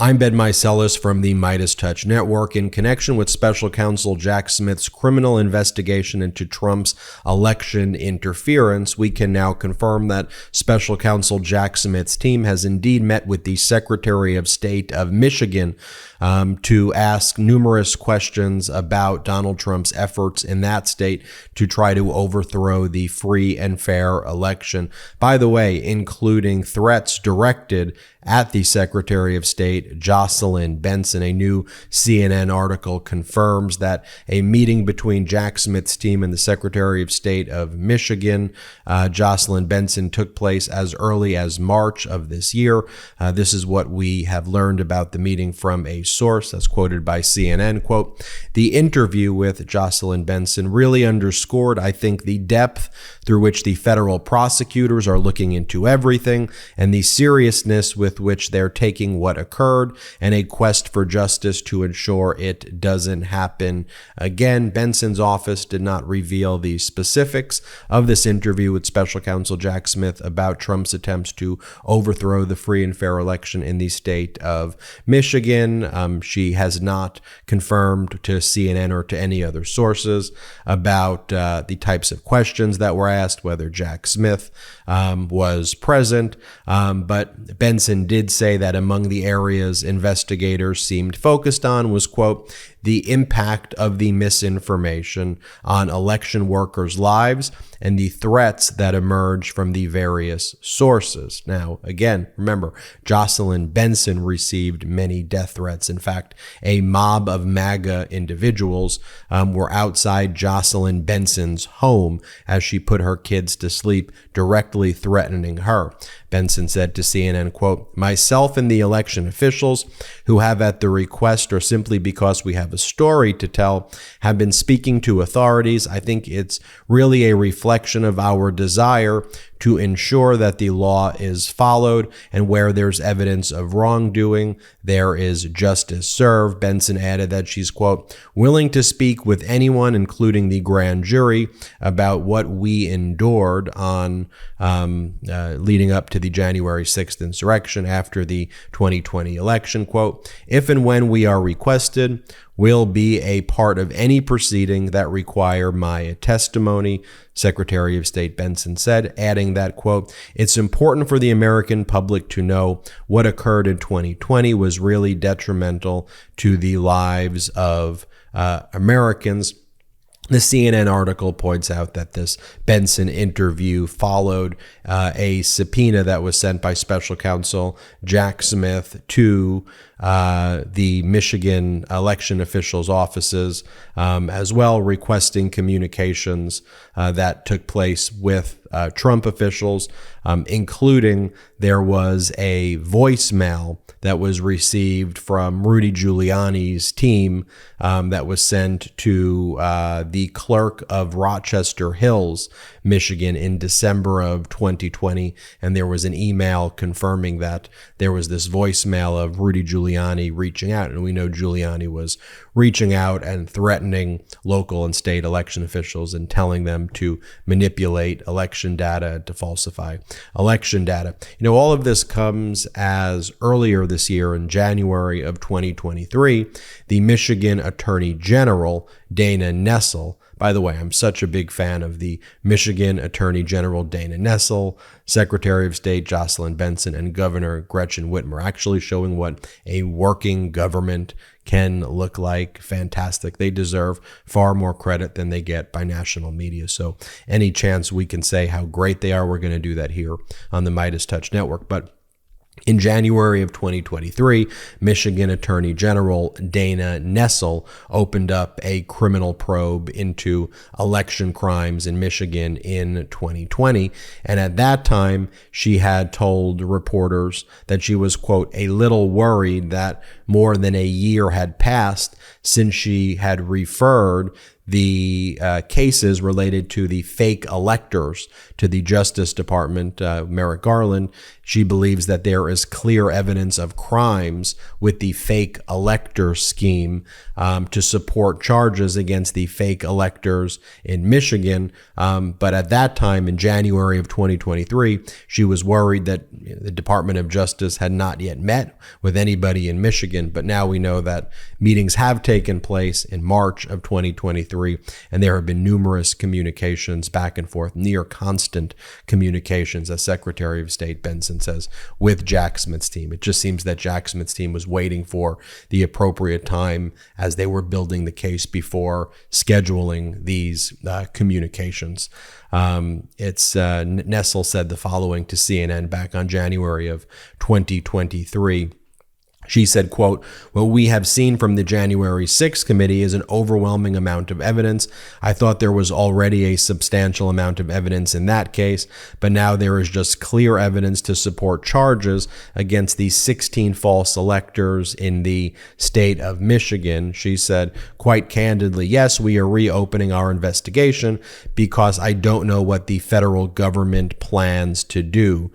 I'm Ben Meiselas from the MeidasTouch Network. In connection with Special Counsel Jack Smith's criminal investigation into Trump's election interference, we can now confirm that Special Counsel Jack Smith's team has indeed met with the Secretary of State of Michigan to ask numerous questions about Donald Trump's efforts in that state to try to overthrow the free and fair election. By the way, including threats directed at the Secretary of State, Jocelyn. Benson. A new CNN article confirms that a meeting between Jack Smith's team and the Secretary of State of Michigan, Jocelyn Benson, took place as early as March of this year. This is what we have learned about the meeting from a source that's quoted by CNN. Quote, "The interview with Jocelyn Benson really underscored, I think, the depth through which the federal prosecutors are looking into everything and the seriousness with which they're taking what occurred and a quest for justice to ensure it doesn't happen again." Benson's office did not reveal the specifics of this interview with Special Counsel Jack Smith about Trump's attempts to overthrow the free and fair election in the state of Michigan. She has not confirmed to CNN or to any other sources about the types of questions that were asked, whether Jack Smith was present. But Benson did say that among the areas investigators seemed focused on was, quote, "the impact of the misinformation on election workers' lives and the threats that emerge from the various sources." Now, again, remember, Jocelyn Benson received many death threats. In fact, a mob of MAGA individuals were outside Jocelyn Benson's home as she put her kids to sleep, directly threatening her. Benson said to CNN, quote, "Myself and the election officials who have, at the request or simply because we have a story to tell, have been speaking to authorities. I think it's really a reflection of our desire to ensure that the law is followed, and where there's evidence of wrongdoing, there is justice served." Benson added that she's, quote, "willing to speak with anyone, including the grand jury, about what we endured on leading up to the January 6th insurrection after the 2020 election. Quote, "If and when we are requested, will be a part of any proceeding that require my testimony," Secretary of State Benson said, adding that, quote, "It's important for the American public to know what occurred in 2020 was really detrimental to the lives of Americans." The CNN article points out that this Benson interview followed a subpoena that was sent by Special Counsel Jack Smith to the Michigan election officials' offices, as well, requesting communications that took place with Trump officials, including there was a voicemail that was received from Rudy Giuliani's team that was sent to the clerk of Rochester Hills, Michigan, in December of 2020. And there was an email confirming that there was this voicemail of Rudy Giuliani reaching out. And we know Giuliani was reaching out and threatening local and state election officials and telling them to manipulate election data, to falsify election data. You know, all of this comes as earlier this year, in January of 2023, the Michigan Attorney General, Dana Nessel. By the way, I'm such a big fan of the Michigan Attorney General Dana Nessel, Secretary of State Jocelyn Benson, and Governor Gretchen Whitmer, actually showing what a working government can look like. Fantastic. They deserve far more credit than they get by national media. So any chance we can say how great they are, we're going to do that here on the MeidasTouch Network. But in January of 2023, Michigan Attorney General Dana Nessel opened up a criminal probe into election crimes in Michigan in 2020. And at that time, she had told reporters that she was, quote, "a little worried that more than a year had passed since she had referred the cases related to the fake electors to the Justice Department, Merrick Garland. She believes that there is clear evidence of crimes with the fake elector scheme to support charges against the fake electors in Michigan. But at that time, in January of 2023, she was worried that the Department of Justice had not yet met with anybody in Michigan. But now we know that meetings have taken place in March of 2023, and there have been numerous communications back and forth, near constant communications, as Secretary of State Benson says, with Jack Smith's team. It just seems that Jack Smith's team was waiting for the appropriate time as they were building the case before scheduling these communications. Nessel said the following to CNN back on January of 2023. She said, quote, "What we have seen from the January 6th committee is an overwhelming amount of evidence. I thought there was already a substantial amount of evidence in that case, but now there is just clear evidence to support charges against these 16 false electors in the state of Michigan." She said, quite candidly, "Yes, we are reopening our investigation because I don't know what the federal government plans to do,"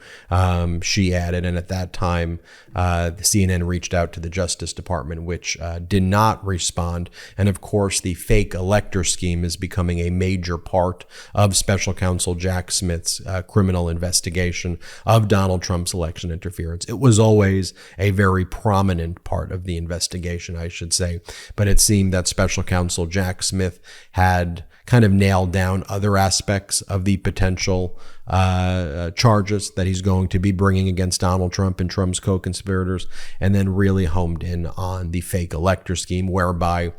she added. And at that time, the CNN reached out to the Justice Department, which did not respond. And of course, the fake elector scheme is becoming a major part of Special Counsel Jack Smith's criminal investigation of Donald Trump's election interference. It was always a very prominent part of the investigation, I should say. But it seemed that Special Counsel Jack Smith had kind of nailed down other aspects of the potential charges that he's going to be bringing against Donald Trump and Trump's co-conspirators, and then really homed in on the fake elector scheme, whereby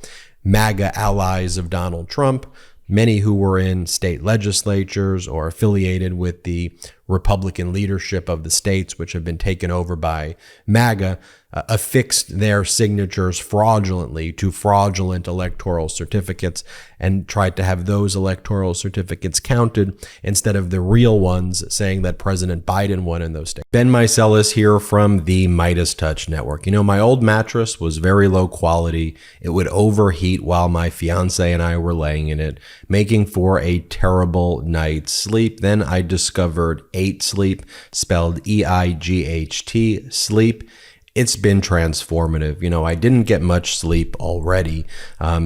MAGA allies of Donald Trump, many who were in state legislatures or affiliated with the Republican leadership of the states, which have been taken over by MAGA, affixed their signatures fraudulently to fraudulent electoral certificates and tried to have those electoral certificates counted instead of the real ones, saying that President Biden won in those states. Ben Meiselas here from the MeidasTouch Network. You know, my old mattress was very low quality. It would overheat while my fiance and I were laying in it, making for a terrible night's sleep. Then I discovered 8 Sleep, spelled EIGHT, sleep. It's been transformative. You know, I didn't get much sleep already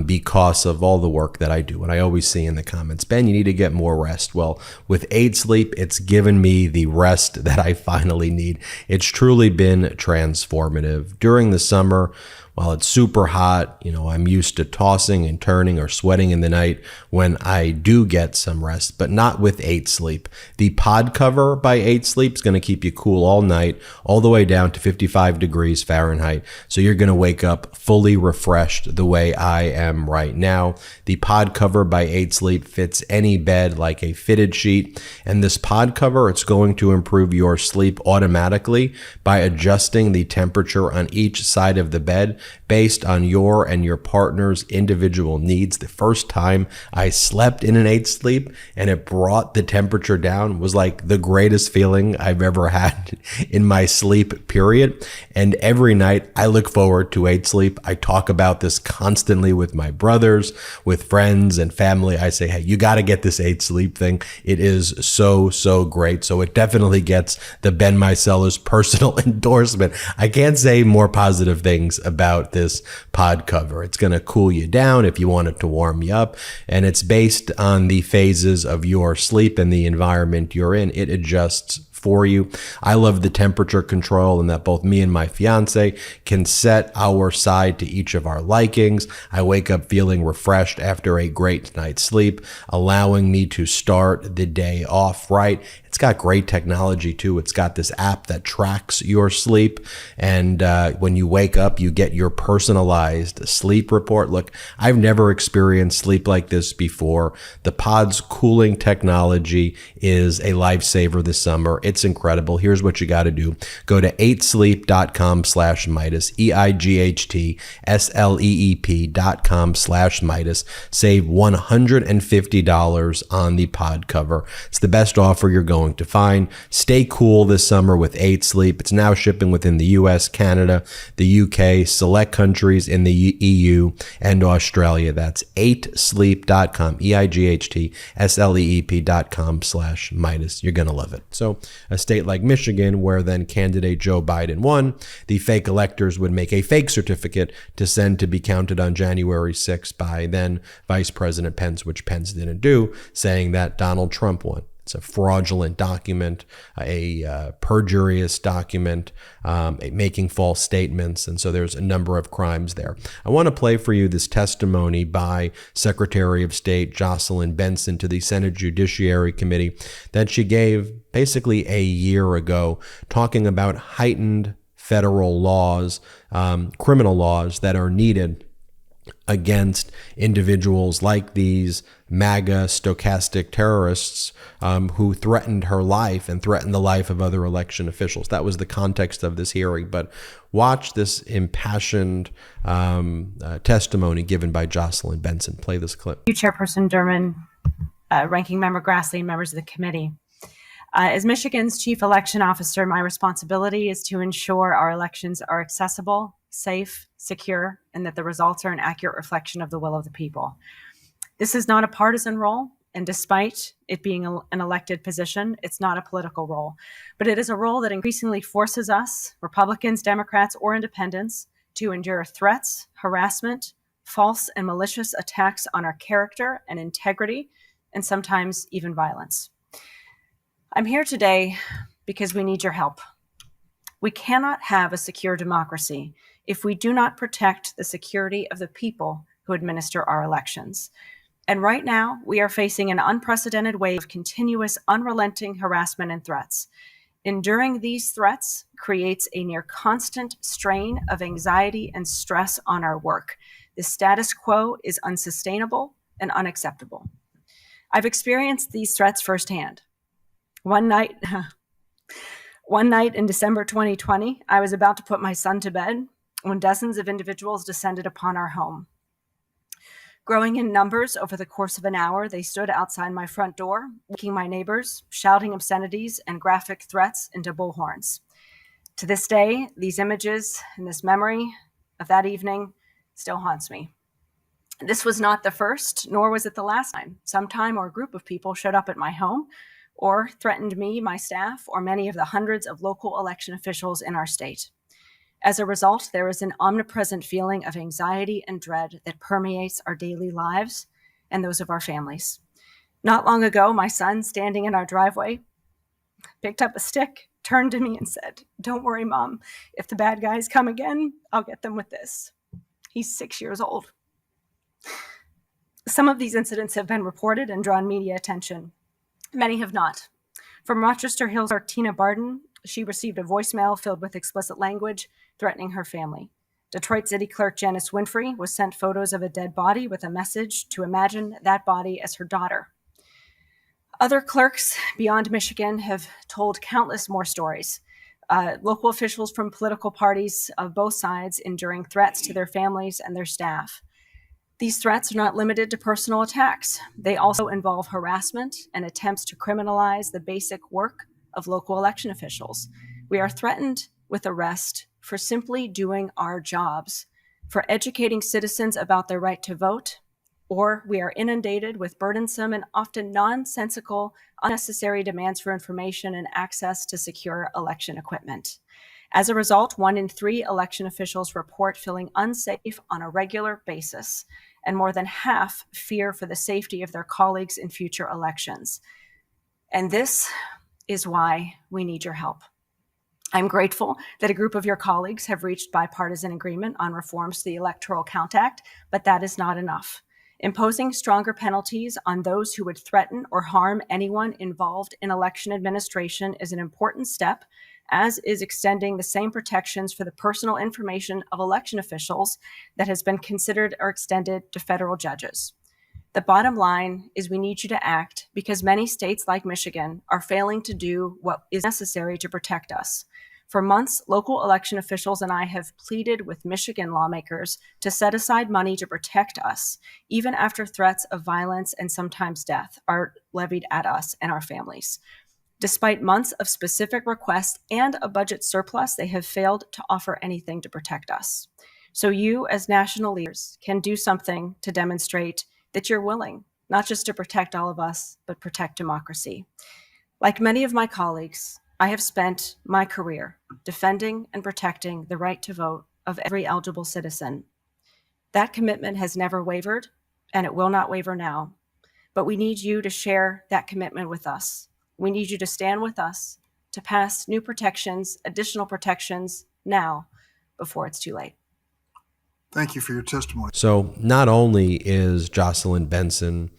because of all the work that I do. And I always see in the comments, Ben, you need to get more rest. Well, with 8 Sleep, it's given me the rest that I finally need. It's truly been transformative. During the summer, while it's super hot, you know, I'm used to tossing and turning or sweating in the night when I do get some rest, but not with 8 Sleep. The pod cover by 8 Sleep is going to keep you cool all night, all the way down to 55 degrees Fahrenheit. So you're going to wake up fully refreshed the way I am right now. The pod cover by 8 Sleep fits any bed like a fitted sheet. And this pod cover, it's going to improve your sleep automatically by adjusting the temperature on each side of the bed based on your and your partner's individual needs. The first time I slept in an 8 Sleep and it brought the temperature down was like the greatest feeling I've ever had in my sleep period. And every night I look forward to 8 Sleep. I talk about this constantly with my brothers, with friends and family. I say, hey, you got to get this 8 Sleep thing. It is so, so great. So it definitely gets the Ben Meiselas personal endorsement. I can't say more positive things about this pod cover. It's going to cool you down if you want it to warm you up, and it's based on the phases of your sleep and the environment you're in. It adjusts for you. I love the temperature control and that both me and my fiance can set our side to each of our likings. I wake up feeling refreshed after a great night's sleep, allowing me to start the day off right. It's got great technology too. It's got this app that tracks your sleep. And when you wake up, you get your personalized sleep report. Look, I've never experienced sleep like this before. The pod's cooling technology is a lifesaver this summer. It's incredible. Here's what you got to do. Go to 8sleep.com/Meidas, EIGHTSLEEP.com/Meidas. Save $150 on the pod cover. It's the best offer you're going to find. Stay cool this summer with 8 Sleep. It's now shipping within the US, Canada, the UK, select countries in the EU, and Australia. That's 8sleep.com, EIGHTSLEEP.com/Meidas. You're going to love it. So a state like Michigan, where then candidate Joe Biden won, the fake electors would make a fake certificate to send to be counted on January 6th by then Vice President Pence, which Pence didn't do, saying that Donald Trump won. It's a fraudulent document, a perjurious document, making false statements. And so there's a number of crimes there. I want to play for you this testimony by Secretary of State Jocelyn Benson to the Senate Judiciary Committee that she gave basically a year ago, talking about heightened federal laws, criminal laws that are needed against individuals like these MAGA stochastic terrorists who threatened her life and threatened the life of other election officials. That was the context of this hearing. But watch this impassioned testimony given by Jocelyn Benson. Play this clip. Chairperson Durman, Ranking Member Grassley, and members of the committee. As Michigan's chief election officer, my responsibility is to ensure our elections are accessible, safe, secure, and that the results are an accurate reflection of the will of the people. This is not a partisan role, and despite it being an elected position, it's not a political role. But it is a role that increasingly forces us, Republicans, Democrats, or independents, to endure threats, harassment, false and malicious attacks on our character and integrity, and sometimes even violence. I'm here today because we need your help. We cannot have a secure democracy if we do not protect the security of the people who administer our elections. And right now, we are facing an unprecedented wave of continuous, unrelenting harassment and threats. Enduring these threats creates a near constant strain of anxiety and stress on our work. The status quo is unsustainable and unacceptable. I've experienced these threats firsthand. One night in December 2020, I was about to put my son to bed when dozens of individuals descended upon our home. Growing in numbers over the course of an hour, they stood outside my front door, waking my neighbors, shouting obscenities and graphic threats into bullhorns. To this day, these images and this memory of that evening still haunts me. This was not the first, nor was it the last time some time or a group of people showed up at my home or threatened me, my staff, or many of the hundreds of local election officials in our state. As a result, there is an omnipresent feeling of anxiety and dread that permeates our daily lives and those of our families. Not long ago, my son, standing in our driveway, picked up a stick, turned to me and said, "Don't worry, Mom. If the bad guys come again, I'll get them with this." He's 6 years old. Some of these incidents have been reported and drawn media attention. Many have not. From Rochester Hills clerk Tina Barden, she received a voicemail filled with explicit language threatening her family. Detroit City Clerk Janice Winfrey was sent photos of a dead body with a message to imagine that body as her daughter. Other clerks beyond Michigan have told countless more stories. Local officials from political parties of both sides enduring threats to their families and their staff. These threats are not limited to personal attacks. They also involve harassment and attempts to criminalize the basic work of local election officials. We are threatened with arrest for simply doing our jobs, for educating citizens about their right to vote, or we are inundated with burdensome and often nonsensical, unnecessary demands for information and access to secure election equipment. As a result, 1 in 3 election officials report feeling unsafe on a regular basis, and more than half fear for the safety of their colleagues in future elections. And this is why we need your help. I'm grateful that a group of your colleagues have reached bipartisan agreement on reforms to the Electoral Count Act, but that is not enough. Imposing stronger penalties on those who would threaten or harm anyone involved in election administration is an important step, as is extending the same protections for the personal information of election officials that has been considered or extended to federal judges. The bottom line is we need you to act because many states like Michigan are failing to do what is necessary to protect us. For months, local election officials and I have pleaded with Michigan lawmakers to set aside money to protect us, even after threats of violence and sometimes death are levied at us and our families. Despite months of specific requests and a budget surplus, they have failed to offer anything to protect us. So you, as national leaders, can do something to demonstrate that you're willing, not just to protect all of us, but protect democracy. Like many of my colleagues, I have spent my career defending and protecting the right to vote of every eligible citizen. That commitment has never wavered, and it will not waver now. But we need you to share that commitment with us. We need you to stand with us to pass new protections, additional protections now, before it's too late. Thank you for your testimony. So not only is Jocelyn Benson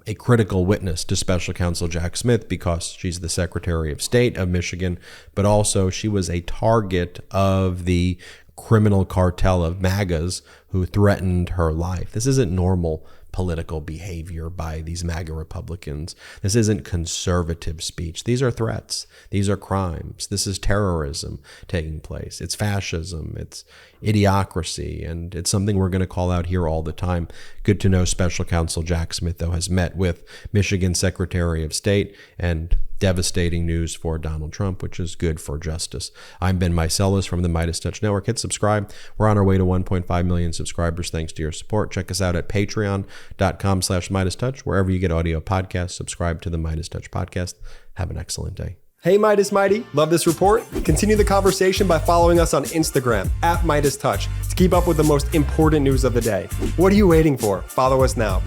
a critical witness to Special Counsel Jack Smith because she's the Secretary of State of Michigan, but also she was a target of the criminal cartel of MAGAs who threatened her life. This isn't normal political behavior by these MAGA Republicans. This isn't conservative speech. These are threats. These are crimes. This is terrorism taking place. It's fascism. It's idiocracy. And it's something we're going to call out here all the time. Good to know Special Counsel Jack Smith, though, has met with Michigan Secretary of State, and devastating news for Donald Trump, which is good for justice. I'm Ben Meiselas from the MeidasTouch Network. Hit subscribe. We're on our way to 1.5 million subscribers thanks to your support. Check us out at patreon.com/MeidasTouch. Wherever you get audio podcasts, subscribe to the MeidasTouch podcast. Have an excellent day. Hey Meidas Mighty, love this report? Continue the conversation by following us on Instagram @MeidasTouch to keep up with the most important news of the day. What are you waiting for? Follow us now.